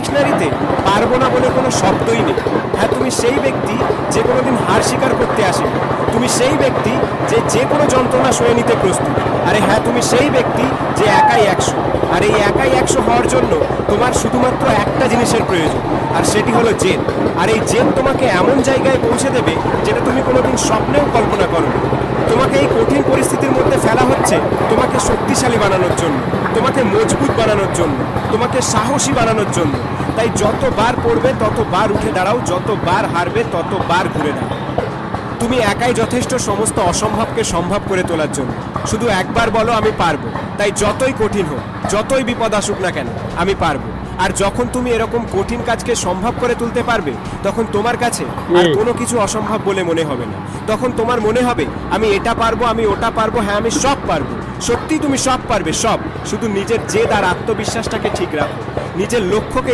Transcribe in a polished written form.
ডিকশনারিতে পারবো না বলে কোনো শব্দই নেই। হ্যাঁ, তুমি সেই ব্যক্তি যে কোনোদিন হার স্বীকার করতে আসে। তুমি সেই ব্যক্তি যে যে কোনো যন্ত্রণা সয়ে নিতে প্রস্তুত। আরে হ্যাঁ, তুমি সেই ব্যক্তি যে একাই 100। আর এই একাই 100 হওয়ার জন্য তোমার শুধুমাত্র একটা জিনিসের প্রয়োজন, আর সেটি হলো জেদ। আর এই জেদ তোমাকে এমন জায়গায় পৌঁছে দেবে যেটা তুমি কোনোদিন স্বপ্নেও কল্পনা করো। তোমাকে এই কঠিন পরিস্থিতির মধ্যে ফেলা হচ্ছে তোমাকে শক্তিশালী বানানোর জন্য, তোমাকে মজবুত বানানোর জন্য, তোমাকে সাহসী বানানোর জন্য। তাই যতবার পড়বে ততবার উঠে দাঁড়াও, যতবার হারবে ততবার ঘুরে দাঁড়াও। তুমি একাই যথেষ্ট সমস্ত অসম্ভবকে সম্ভব করে তোলার জন্য। শুধু একবার বলো আমি পারবো। তাই যতই কঠিন হোক, যতই বিপদ আসুক না কেন, আমি পারবো। আর যখন তুমি এরকম কঠিন কাজকে সম্ভব করে তুলতে পারবে, তখন তোমার কাছে আর কোনো কিছু অসম্ভব বলে মনে হবে না। তখন তোমার মনে হবে আমি এটা পারবো, আমি ওটা পারবো, হ্যাঁ আমি সব পারবো। সত্যি তুমি সব পারবে, সব। শুধু নিজের জেদ আর আত্মবিশ্বাসটাকে ঠিক রাখো, নিজের লক্ষ্যকে